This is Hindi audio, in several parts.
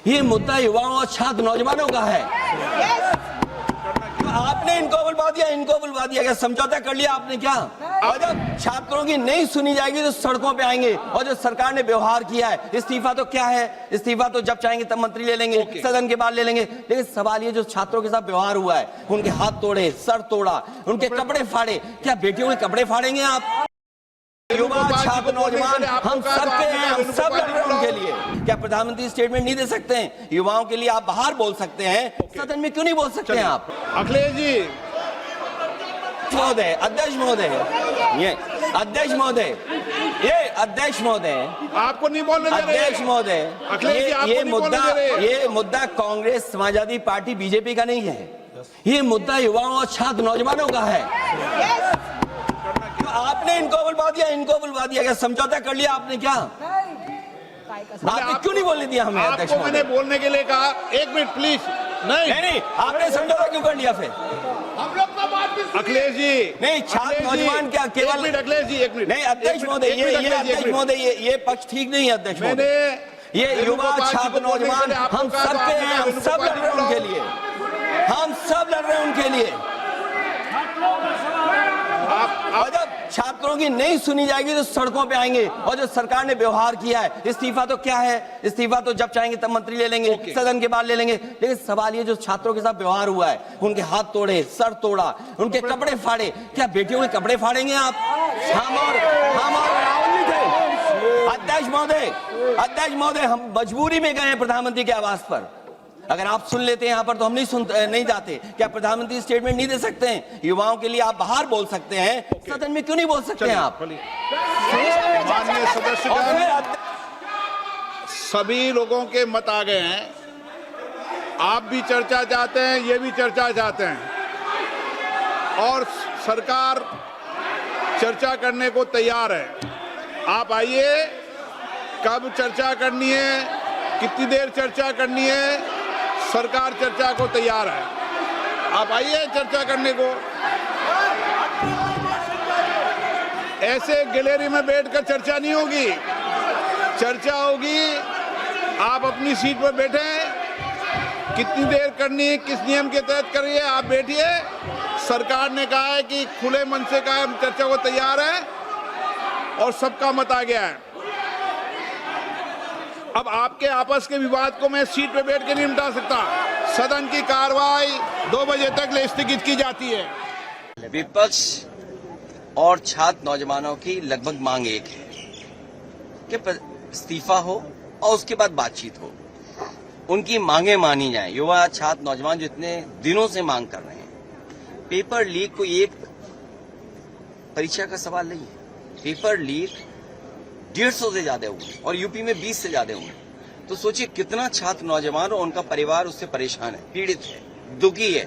ये मुद्दा युवाओं और छात्र नौजवानों का है। आपने इनको बुलवा दिया क्या समझौता कर लिया आपने क्या? और जब छात्रों की नहीं सुनी जाएगी तो सड़कों पे आएंगे। और जो सरकार ने व्यवहार किया है, इस्तीफा तो क्या है, इस्तीफा तो जब चाहेंगे तब मंत्री ले लेंगे, सदन के बाद ले लेंगे। लेकिन सवाल ये जो छात्रों के साथ व्यवहार हुआ है, उनके हाथ तोड़े, सर तोड़ा, उनके कपड़े फाड़े, क्या बेटियों के कपड़े फाड़ेंगे आप? युवा छात्र नौजवान हम सब के हैं, हम सब लड़ रहे हैं उनके लिए। क्या प्रधानमंत्री स्टेटमेंट नहीं दे सकते हैं? युवाओं के लिए आप बाहर बोल सकते हैं, सदन में क्यों नहीं बोल सकते हैं आप? अखिलेश जी महोदय, अध्यक्ष महोदय, ये अध्यक्ष महोदय, ये अध्यक्ष महोदय, आपको नहीं बोलने दे रहे। अध्यक्ष महोदय, अखिलेश जी आपको नहीं बोलने दे रहे। ये मुद्दा कांग्रेस, समाजवादी पार्टी, बीजेपी का नहीं है। ये मुद्दा युवाओं और छात्र नौजवानों का है। आपने इनको बुलवा दिया क्या समझौता कर लिया आपने क्या? आपने क्यों नहीं बोलने दिया हमें? अध्यक्ष आपको मैंने बोलने के लिए कहा, एक मिनट प्लीज। नहीं, आपने समझौता क्यों कर लिया फिर? हम लोग का बात भी अखिलेश जी नहीं, छात्र नौजवान क्या केवल अखिलेश जी एक मिनट नहीं, अध्यक्ष महोदय, ये अध्यक्ष महोदय, ये पक्ष ठीक नहीं है अध्यक्ष महोदय। ये युवा छात्र नौजवान हम सब के हैं, हम सब लड़ रहे हैं उनके लिए, हम सब लड़ रहे हैं उनके लिए। और जब छात्रों की नहीं सुनी जाएगी तो सड़कों पे आएंगे। और जो सरकार ने व्यवहार किया है, इस्तीफा तो क्या है, इस्तीफा तो जब चाहेंगे तब मंत्री ले लेंगे, सदन के बाद ले लेंगे। लेकिन सवाल ये जो छात्रों के साथ व्यवहार हुआ है, उनके हाथ तोड़े, सर तोड़ा, उनके कपड़े फाड़े, क्या बेटियों के कपड़े फाड़ेंगे आप? हम और राहुल जी थे। अध्यक्ष महोदय, हम मजबूरी में गए हैं प्रधानमंत्री के आवास पर। अगर आप सुन लेते हैं यहाँ पर तो हम नहीं जाते। क्या प्रधानमंत्री स्टेटमेंट नहीं दे सकते हैं? युवाओं के लिए आप बाहर बोल सकते हैं, सदन में क्यों नहीं बोल सकते हैं आप? माननीय सदस्य, सभी लोगों के मत आ गए हैं। आप भी चर्चा चाहते हैं, ये भी चर्चा चाहते हैं और सरकार चर्चा करने को तैयार है। आप आइए, कब चर्चा करनी है, कितनी देर चर्चा करनी है, सरकार चर्चा को तैयार है। आप आइए चर्चा करने को। ऐसे गैलरी में बैठकर चर्चा नहीं होगी, चर्चा होगी। आप अपनी सीट पर बैठे, कितनी देर करनी है, किस नियम के तहत करिए, आप बैठिए। सरकार ने कहा है कि खुले मन से कहा हम चर्चा को तैयार है और सबका मत आ गया है। अब आपके आपस के विवाद को मैं सीट पे बैठ के नहीं निपटा सकता। सदन की कार्रवाई 2 बजे तक स्थगित की जाती है। विपक्ष और छात्र नौजवानों की लगभग मांग एक है कि इस्तीफा हो और उसके बाद बातचीत हो, उनकी मांगे मानी जाएं। युवा छात्र नौजवान जितने दिनों से मांग कर रहे हैं। पेपर लीक कोई एक परीक्षा का सवाल नहीं है। पेपर लीक 150 से ज्यादा हुए और यूपी में 20 से ज्यादा हुए। तो सोचिए कितना छात्र नौजवान और उनका परिवार उससे परेशान है, पीड़ित है, दुखी है।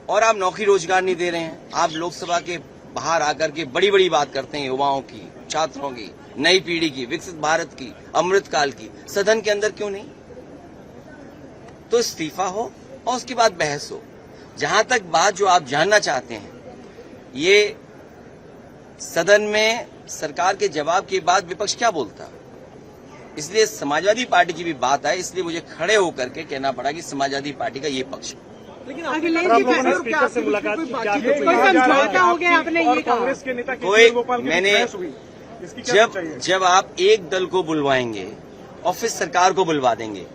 और आप नौकरी रोजगार नहीं दे रहे हैं। आप लोकसभा के बाहर आकर के बड़ी बड़ी बात करते हैं युवाओं की, छात्रों की, नई पीढ़ी की, विकसित भारत की, अमृतकाल की। सदन के अंदर क्यों नहीं? तो इस्तीफा हो और उसके बाद बहस हो। जहां तक बात जो आप जानना चाहते हैं, ये सदन में सरकार के जवाब के बाद विपक्ष क्या बोलता, इसलिए समाजवादी पार्टी की भी बात है। इसलिए मुझे खड़े होकर के कहना पड़ा कि समाजवादी पार्टी का ये पक्ष। लेकिन स्पीकर से मुलाकात की, आपने ये कांग्रेस के नेता कोई मैंने जब आप एक दल को बुलवाएंगे और फिर सरकार को बुलवा देंगे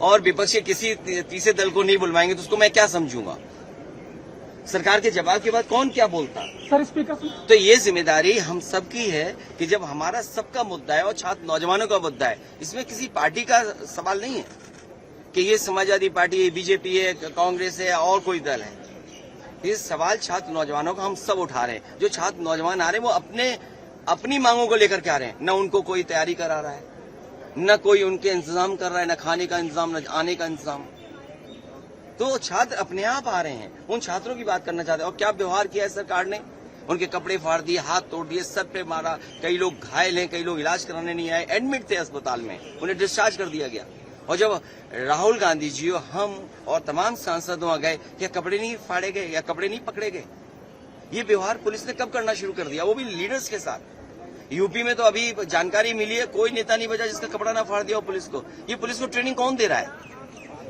और विपक्ष के किसी तीसरे दल को नहीं बुलवाएंगे तो उसको मैं क्या समझूंगा? सरकार के जवाब के बाद कौन क्या बोलता? सर स्पीकर तो ये जिम्मेदारी हम सबकी है कि जब हमारा सबका मुद्दा है और छात्र नौजवानों का मुद्दा है, इसमें किसी पार्टी का सवाल नहीं है कि ये समाजवादी पार्टी है, बीजेपी है, कांग्रेस है और कोई दल है। ये सवाल छात्र नौजवानों का हम सब उठा रहे हैं। जो छात्र नौजवान आ रहे हैं वो अपनी मांगों को लेकर के आ रहे हैं। न उनको कोई तैयारी करा रहा है, न कोई उनके इंतजाम कर रहा है, न खाने का इंतजाम, न आने का इंतजाम। तो छात्र अपने आप आ रहे हैं। उन छात्रों की बात करना चाहते हैं। और क्या व्यवहार किया है सरकार ने? उनके कपड़े फाड़ दिए, हाथ तोड़ दिए, सर पे मारा। कई लोग घायल हैं, कई लोग इलाज कराने नहीं आए, एडमिट थे अस्पताल में, उन्हें डिस्चार्ज कर दिया गया। और जब राहुल गांधी जी और हम और तमाम सांसद वहां गए, क्या कपड़े नहीं फाड़े गए या कपड़े नहीं पकड़े गए? ये व्यवहार पुलिस ने कब करना शुरू कर दिया, वो भी लीडर्स के साथ? यूपी में तो अभी जानकारी मिली है, कोई नेता नहीं बचा जिसका कपड़ा ना फाड़ दिया हो पुलिस को। ये पुलिस को ट्रेनिंग कौन दे रहा है?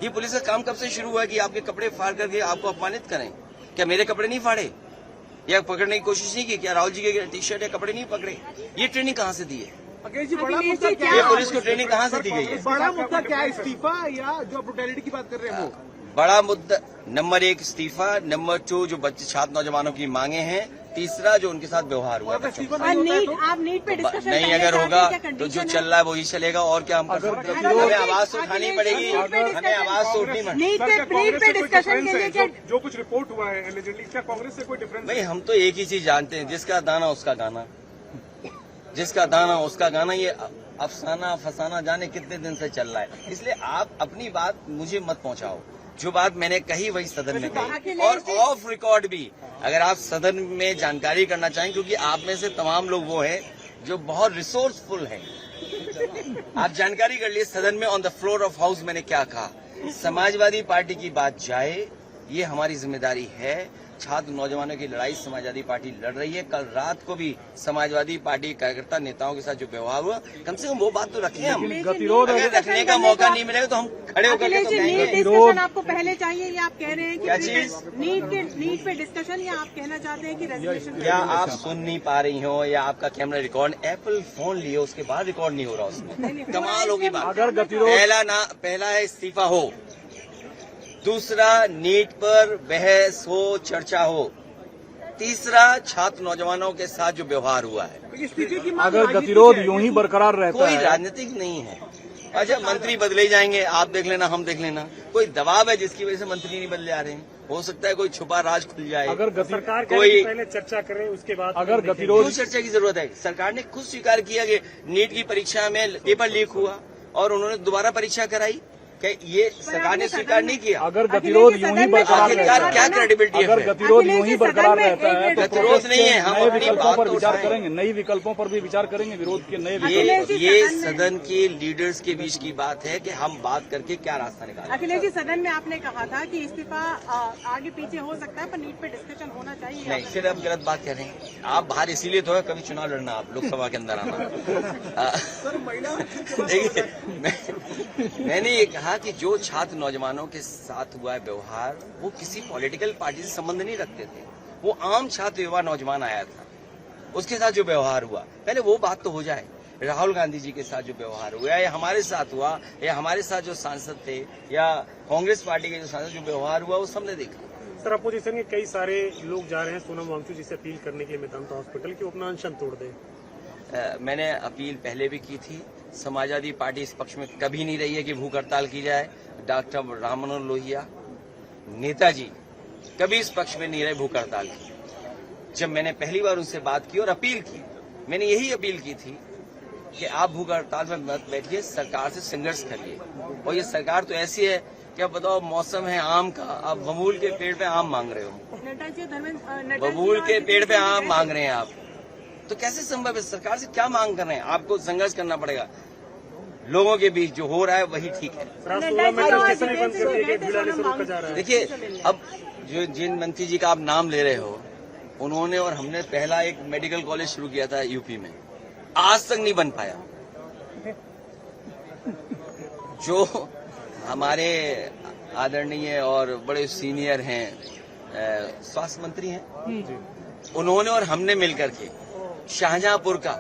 ये पुलिस का काम कब से शुरू हुआ है कि आपके कपड़े फाड़ करके आपको अपमानित करें? क्या मेरे कपड़े नहीं फाड़े या पकड़ने की कोशिश नहीं की? क्या राहुल जी के टी शर्ट या कपड़े नहीं पकड़े? ये ट्रेनिंग कहाँ से दी है? अखिलेश जी, बड़ा मुद्दा क्या ये है? पुलिस को ट्रेनिंग कहाँ से दी गई है? बड़ा मुद्दा क्या है, इस्तीफा या जो ब्रुटैलिटी की बात कर रहे हैं वो? बड़ा मुद्दा नंबर 1 इस्तीफा, नंबर 2 जो बच्चे छात्र नौजवानों की मांगे हैं, तीसरा जो उनके साथ व्यवहार हुआ है बच्चों के साथ। नहीं होता है तो? आप नीट पे डिस्कशन नहीं अगर होगा तो जो चल रहा है वही चलेगा। और क्या हम कर सकते हैं? हमें आवाज तो उठानी पड़ेगी, हमें आवाज तो उठनी पड़ेगी। नीट पे डिस्कशन के लिए क्या जो कुछ रिपोर्ट हुआ है एलिजेंटली, क्या कांग्रेस से कोई डिफरेंस? भाई हम तो एक ही चीज जानते हैं, जिसका दाना उसका गाना, जिसका दाना उसका गाना। ये अफसाना फसाना जाने कितने दिन से चल रहा है, इसलिए आप अपनी बात मुझे मत पहुंचाओ। जो बात मैंने कही वही सदन में कही, और ऑफ रिकॉर्ड भी अगर आप सदन में जानकारी करना चाहें, क्योंकि आप में से तमाम लोग वो हैं जो बहुत रिसोर्सफुल हैं। आप जानकारी कर लिए सदन में on the floor of house मैंने क्या कहा। समाजवादी पार्टी की बात जाए, ये हमारी जिम्मेदारी है। छात्र नौजवानों की लड़ाई समाजवादी पार्टी लड़ रही है। कल रात को भी समाजवादी पार्टी कार्यकर्ता नेताओं के साथ जो व्यवहार हुआ, कम से कम वो बात तो रखें हम। गतिरोध अगर रखने का मौका नहीं मिलेगा तो हम खड़े होकर के तो नीट कहेंगे। डिस्कशन आपको पहले चाहिए या आप कह रहे हैं कि क्या चीज? नीट पे डिस्कशन, या आप कहना चाहते हैं कि रेजोल्यूशन? क्या आप सुन नहीं पा रही हो या आपका कैमरा रिकॉर्ड, एप्पल फोन लिए उसके बाद रिकॉर्ड नहीं हो रहा उसमें? कमाल होगी बात। अगर गतिरोध पहला है इस्तीफा हो, दूसरा नीट पर बहस हो, चर्चा हो, तीसरा छात्र नौजवानों के साथ जो व्यवहार हुआ है। इस्तीफे की मांग अगर गतिरोध यूं ही बरकरार रहता कोई है, राजनीतिक नहीं है। अच्छा मंत्री बदले जाएंगे, आप देख लेना, हम देख लेना। कोई दबाव है जिसकी वजह से मंत्री नहीं बदले आ रहे हैं? हो सकता है कोई छुपा राज खुल जाए। अगर सरकार कोई पहले चर्चा करें उसके बाद अगर गतिरोध क्यों चर्चा की जरूरत है? सरकार ने खुद स्वीकार किया कि नीट की परीक्षा में पेपर लीक हुआ और उन्होंने दोबारा परीक्षा कराई। क्या ये सरकार ने स्वीकार नहीं किया? अगर गतिरोध यूं ही बरकरार रहता है, क्या क्रेडिबिलिटी है? अगर गतिरोध यूं ही बरकरार रहता है तो गतिरोध नहीं है, हम नए अपनी विकल्पों बात पर तो विचार उठाएं। करेंगे, नए विकल्पों पर भी विचार करेंगे, विरोध के नए विकल्प। ये सदन के लीडर्स के बीच की बात है कि हम बात करके क्या रास्ता निकालें। अखिलेश जी, सदन में आपने कहा था कि इस्तीफा आगे पीछे हो सकता है पर नीट पे डिस्कशन होना चाहिए। नहीं, फिर आप गलत बात कह रहे हैं। आप बाहर इसीलिए तो है कभी चुनाव लड़ना, आप लोकसभा के अंदर आना। देखिए मैंने ये कहा कि जो छात्र नौजवानों के साथ हुआ है व्यवहार, वो किसी पॉलिटिकल पार्टी से संबंध नहीं रखते थे। वो आम छात्र युवा नौजवान आया था, उसके साथ जो व्यवहार हुआ, पहले वो बात तो हो जाए। राहुल गांधी जी के साथ जो व्यवहार हुआ या हमारे साथ हुआ या हमारे साथ जो सांसद थे या कांग्रेस पार्टी के जो सांसद जो व्यवहार हुआ, वो सबने देखा। सर, अपोजिशन के कई सारे लोग जा रहे हैं सोनम वांगचुक जी से अपील करने के लिए मेदांता हॉस्पिटल की अपना अनशन तोड़ दें। मैंने अपील पहले भी की थी। समाजवादी पार्टी इस पक्ष में कभी नहीं रही है कि भूख हड़ताल की जाए। डॉक्टर राम मनोहर लोहिया नेताजी कभी इस पक्ष में नहीं रहे भूख हड़ताल की। जब मैंने पहली बार उनसे बात की और अपील की, मैंने यही अपील की थी कि आप भूख हड़ताल में मत बैठिए, सरकार से संघर्ष करिए। और ये सरकार तो ऐसी है कि अब बताओ, मौसम है आम का, आप बबूल के पेड़ पे आम मांग रहे हो, बबूल के पेड़ पे आम मांग रहे हैं आप, तो कैसे संभव है? सरकार से क्या मांग कर रहे हैं? आपको संघर्ष करना पड़ेगा। लोगों के बीच जो हो रहा है वही ठीक है। देखिए, अब जो जिन मंत्री जी का आप नाम ले रहे हो, उन्होंने और हमने पहला एक मेडिकल कॉलेज शुरू किया था यूपी में, आज तक नहीं बन पाया। जो हमारे आदरणीय और बड़े सीनियर हैं, स्वास्थ्य मंत्री हैं, उन्होंने और हमने मिलकर के शाहजहांपुर का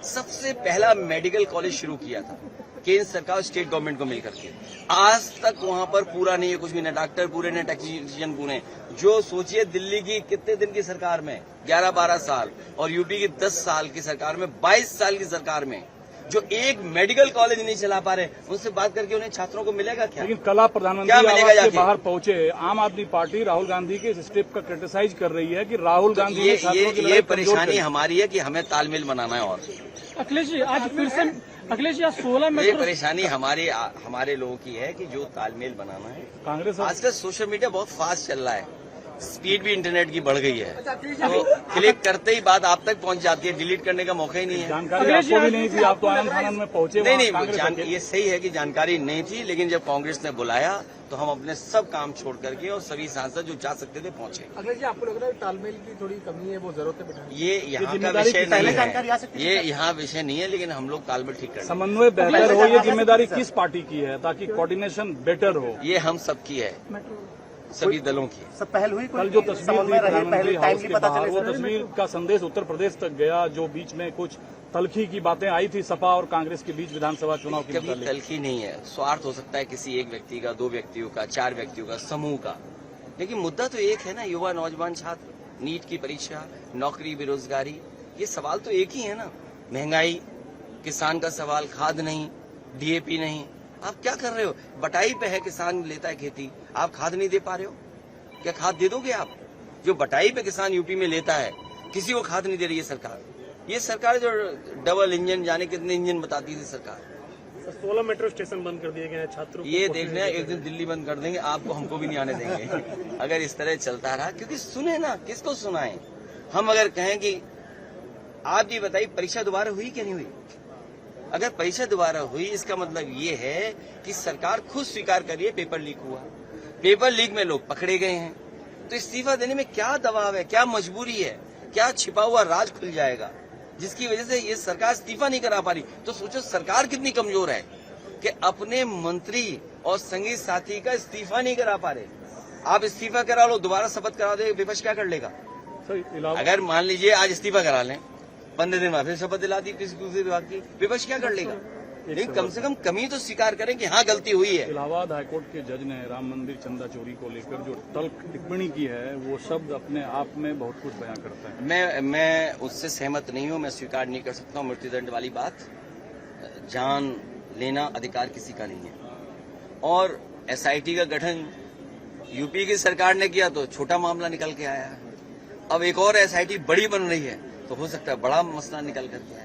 सबसे पहला मेडिकल कॉलेज शुरू किया था, केंद्र सरकार और स्टेट गवर्नमेंट को मिलकर के। आज तक वहां पर पूरा नहीं है कुछ भी, न डॉक्टर पूरे न टेक्नीशियन पूरे। जो सोचिए, दिल्ली की कितने दिन की सरकार में 11-12 साल और यूपी की 10 साल की सरकार में, 22 साल की सरकार में जो एक मेडिकल कॉलेज नहीं चला पा रहे, उनसे बात करके उन्हें छात्रों को मिलेगा क्या? लेकिन कल आप प्रधानमंत्री आवास के बाहर पहुंचे, आम आदमी पार्टी राहुल गांधी के इस स्टेप का क्रिटिसाइज कर रही है कि राहुल गांधी ये परेशानी हमारी है कि हमें तालमेल बनाना है। और अखिलेश जी, आज फिर से अखिलेश जी, आज 16 में ये परेशानी हमारे लोगों की है कि जो तालमेल बनाना है। कांग्रेस आजकल सोशल मीडिया बहुत फास्ट चल रहा है, स्पीड भी इंटरनेट की बढ़ गई है, तो क्लिक करते ही बात आप तक पहुंच जाती है, डिलीट करने का मौका ही नहीं है। जानकारी आपको भी नहीं थी, आप तो आनंद फानंद में पहुंचे। नहीं, ये सही है कि जानकारी नहीं थी, लेकिन जब कांग्रेस ने बुलाया तो हम अपने सब काम छोड़ करके और सभी सांसद जो जा सकते थे पहुंचे। अखिलेश जी, आपको लग रहा है तालमेल की थोड़ी कमी है, वो जरूरत है? ये यहाँ का विषय नहीं है, ये यहाँ विषय नहीं है, लेकिन हम लोग तालमेल ठीक कर समन्वय बेहतर हो, ये जिम्मेदारी किस पार्टी की है ताकि कोऑर्डिनेशन बेटर हो? ये हम सबकी है, सभी दलों की। सब पहल हुई? कल जो तस्वीर थी प्रधानमंत्री हाउस के बाहर, वो तस्वीर का संदेश उत्तर प्रदेश तक गया, जो बीच में कुछ तलखी की बातें आई थी सपा और कांग्रेस के बीच विधानसभा चुनाव की। कभी तलखी नहीं है, स्वार्थ हो सकता है किसी एक व्यक्ति का, दो व्यक्तियों का, चार व्यक्तियों का, समूह का, लेकिन मुद्दा तो एक है ना, युवा नौजवान छात्र, नीट की परीक्षा, नौकरी, बेरोजगारी, ये सवाल तो एक ही है ना। महंगाई, किसान का सवाल, खाद नहीं, डीएपी नहीं, आप क्या कर रहे हो? बटाई पे है, किसान लेता है खेती, आप खाद नहीं दे पा रहे हो, क्या खाद दे दोगे आप? जो बटाई पे किसान यूपी में लेता है, किसी को खाद नहीं दे रही है सरकार। ये सरकार जो डबल इंजन, जाने कितने इंजन बताती थी सरकार। 16 मेट्रो स्टेशन बंद कर दिए गए हैं छात्रों को। ये देखना, एक दिन दिल्ली बंद कर देंगे, आपको हमको भी नहीं आने देंगे अगर इस तरह चलता रहा। क्योंकि सुने ना, किसको सुनाएं हम? अगर कहें कि आप जी बताइए परीक्षा दोबारा हुई कि नहीं हुई? अगर परीक्षा दोबारा हुई, इसका मतलब ये है कि सरकार खुद स्वीकार करिए पेपर लीक हुआ, पेपर लीक में लोग पकड़े गए हैं, तो इस्तीफा देने में क्या दबाव है, क्या मजबूरी है, क्या छिपा हुआ राज खुल जाएगा जिसकी वजह से ये सरकार इस्तीफा नहीं करा पा रही? तो सोचो सरकार कितनी कमजोर है कि अपने मंत्री और संगी साथी का इस्तीफा नहीं करा पा रहे। आप इस्तीफा करा लो, दोबारा शपथ करा दे, विपक्ष क्या कर लेगा? अगर मान लीजिए आज इस्तीफा करा लें, 15 दिन बाद फिर शपथ दिला दी किसी दूसरे विभाग की, विपक्ष क्या कर लेगा? लेकिन कम से कम कमी तो स्वीकार करें कि हाँ गलती हुई है। इलाहाबाद हाईकोर्ट के जज ने राम मंदिर चंदा चोरी को लेकर जो तल्ख टिप्पणी की है, वो शब्द अपने आप में बहुत कुछ बयां करता है। मैं उससे सहमत नहीं हूँ, मैं स्वीकार नहीं कर सकता हूँ मृत्युदंड वाली बात। जान लेना अधिकार किसी का नहीं है। और एसआईटी का गठन यूपी की सरकार ने किया तो छोटा मामला निकल के आया है। अब एक और एसआईटी बड़ी बन रही है तो हो सकता है बड़ा मसला निकल करके आए।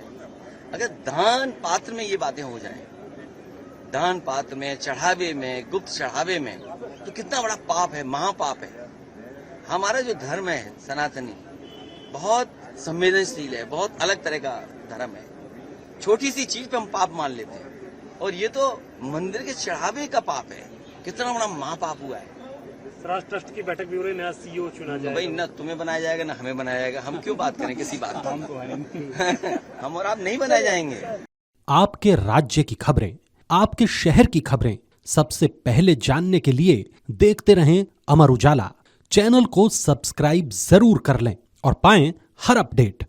अगर दान पात्र में ये बातें हो जाएं, दान पात्र में, चढ़ावे में, गुप्त चढ़ावे में, तो कितना बड़ा पाप है, महापाप है। हमारा जो धर्म है सनातनी, बहुत संवेदनशील है, बहुत अलग तरह का धर्म है। छोटी सी चीज पे हम पाप मान लेते हैं, और ये तो मंदिर के चढ़ावे का पाप है। कितना बड़ा महापाप हुआ है। स्वराज ट्रस्ट की बैठक भी हो रही है, नया सीईओ चुना जाएगा। भाई न तुम्हें बनाया जाएगा न हमें बनाया जाएगा, हम क्यों बात करें किसी बात पर हम और आप नहीं बनाए जाएंगे। आपके राज्य की खबरें, आपके शहर की खबरें सबसे पहले जानने के लिए देखते रहें अमर उजाला। चैनल को सब्सक्राइब जरूर कर लें और पाएं हर अपडेट।